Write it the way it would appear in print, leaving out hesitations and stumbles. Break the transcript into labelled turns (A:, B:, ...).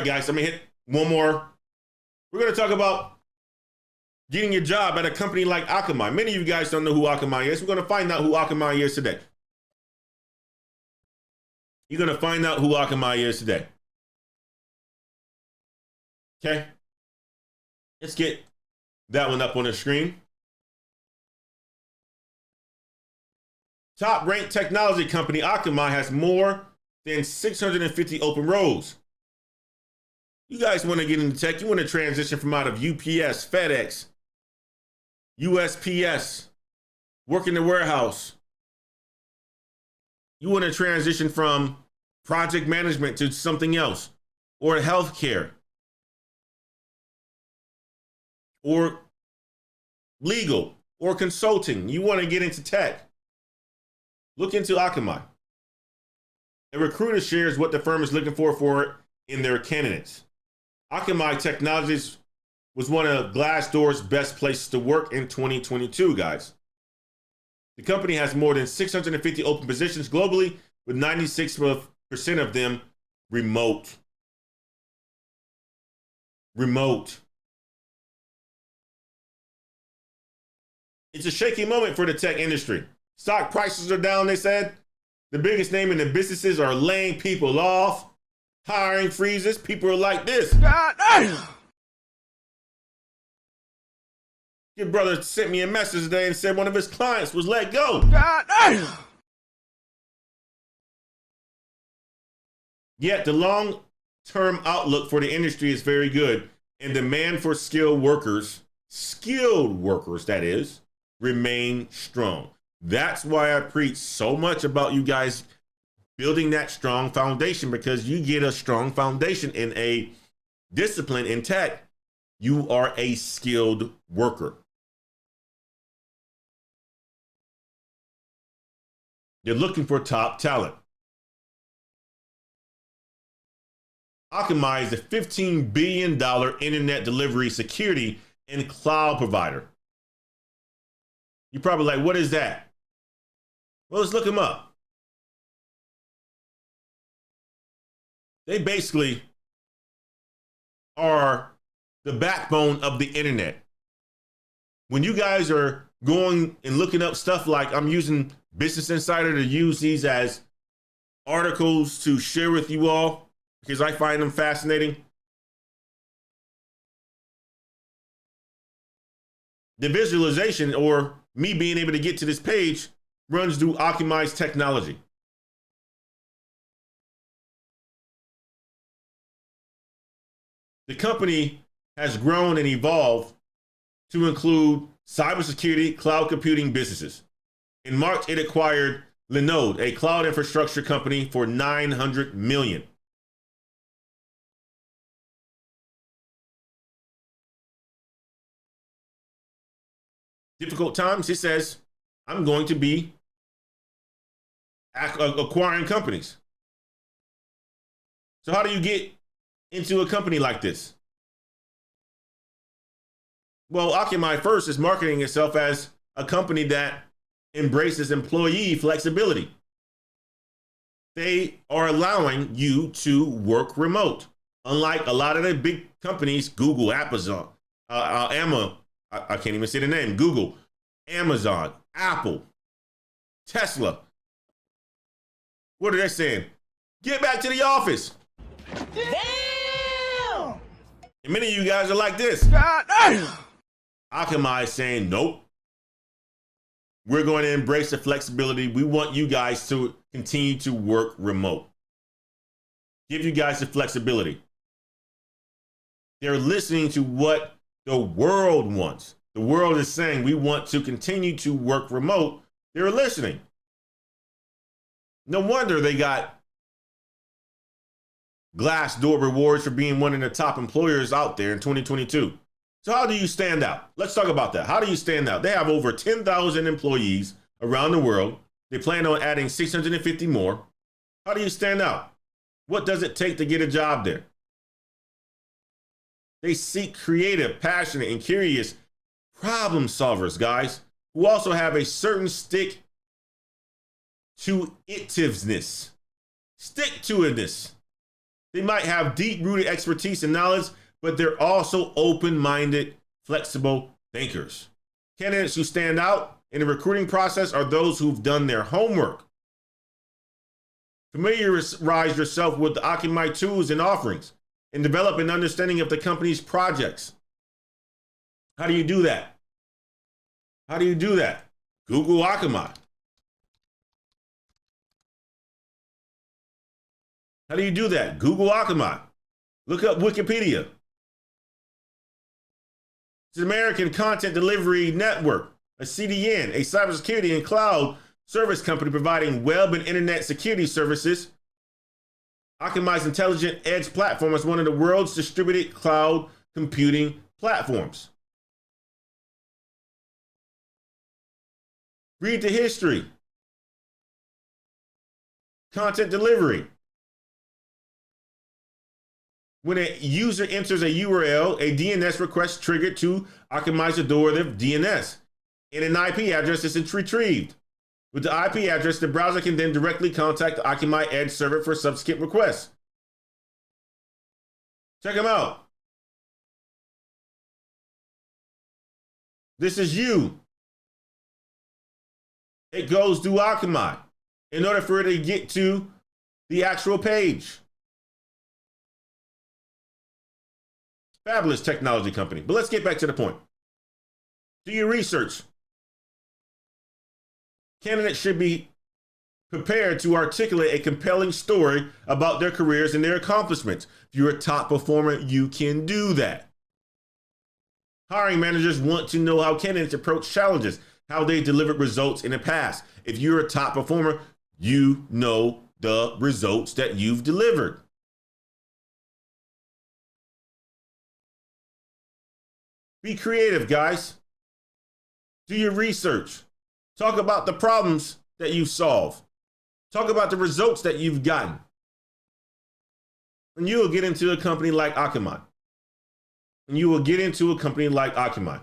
A: guys, I'm gonna hit one more. We're gonna talk about getting your job at a company like AKAMAI. Many of you guys don't know who AKAMAI is. We're gonna find out who AKAMAI is today. You're gonna find out who AKAMAI is today. Okay? Let's get that one up on the screen. Top ranked technology company AKAMAI has more than 650 open roles. You guys want to get into tech, you want to transition from out of UPS, FedEx, USPS, work in the warehouse. You want to transition from project management to something else, or healthcare, or legal, or consulting. You want to get into tech. Look into AKAMAI. A recruiter shares what the firm is looking for in their candidates. AKAMAI Technologies was one of Glassdoor's best places to work in 2022, guys. The company has more than 650 open positions globally, with 96% of them remote. Remote. It's a shaky moment for the tech industry. Stock prices are down, they said. The biggest name in the businesses are laying people off, hiring freezes. People are like this. God damn. Your brother sent me a message today and said one of his clients was let go. God damn. Yet the long-term outlook for the industry is very good, and demand for skilled workers that is, remain strong. That's why I preach so much about you guys building that strong foundation, because you get a strong foundation in a discipline in tech. You are a skilled worker. They're looking for top talent. AKAMAI is a $15 billion internet delivery, security, and cloud provider. You're probably like, what is that? Well, let's look them up. They basically are the backbone of the internet. When you guys are going and looking up stuff, like I'm using Business Insider to use these as articles to share with you all because I find them fascinating. The visualization, or me being able to get to this page, runs through AKAMAI's technology. The company has grown and evolved to include cybersecurity, cloud computing businesses. In March, it acquired Linode, a cloud infrastructure company, for $900 million. Difficult times, it says, I'm going to be acquiring companies. So how do you get into a company like this? Well, AKAMAI first is marketing itself as a company that embraces employee flexibility. They are allowing you to work remote. Unlike a lot of the big companies, Google, Amazon, I can't even say the name, Google, Amazon, Apple, Tesla. What are they saying? Get back to the office. Damn! And many of you guys are like this. God damn! AKAMAI is saying, nope. We're going to embrace the flexibility. We want you guys to continue to work remote. Give you guys the flexibility. They're listening to what the world wants. The world is saying we want to continue to work remote. They're listening. No wonder they got Glassdoor rewards for being one of the top employers out there in 2022. So how do you stand out? Let's talk about that. How do you stand out? They have over 10,000 employees around the world. They plan on adding 650 more. How do you stand out? What does it take to get a job there? They seek creative, passionate, and curious problem solvers, guys, who also have a certain stick-to-itiveness. Stick-to-itiveness. They might have deep-rooted expertise and knowledge, but they're also open-minded, flexible thinkers. Candidates who stand out in the recruiting process are those who've done their homework. Familiarize yourself with the AKAMAI tools and offerings and develop an understanding of the company's projects. How do you do that? How do you do that? Google AKAMAI. How do you do that? Google AKAMAI. Look up Wikipedia. It's an American Content Delivery Network, a CDN, a cybersecurity and cloud service company providing web and internet security services. AKAMAI's Intelligent Edge platform is one of the world's distributed cloud computing platforms. Read the history. Content delivery. When a user enters a URL, a DNS request triggered to AKAMAI's authoritative DNS, and an IP address is retrieved. With the IP address, the browser can then directly contact the AKAMAI Edge server for subsequent requests. Check them out. This is you. It goes through AKAMAI in order for it to get to the actual page. Fabulous technology company. But let's get back to the point. Do your research. Candidates should be prepared to articulate a compelling story about their careers and their accomplishments. If you're a top performer, you can do that. Hiring managers want to know how candidates approach challenges, how they delivered results in the past. If you're a top performer, you know the results that you've delivered. Be creative, guys. Do your research. Talk about the problems that you solve. Talk about the results that you've gotten. And you will get into a company like AKAMAI. And you will get into a company like AKAMAI.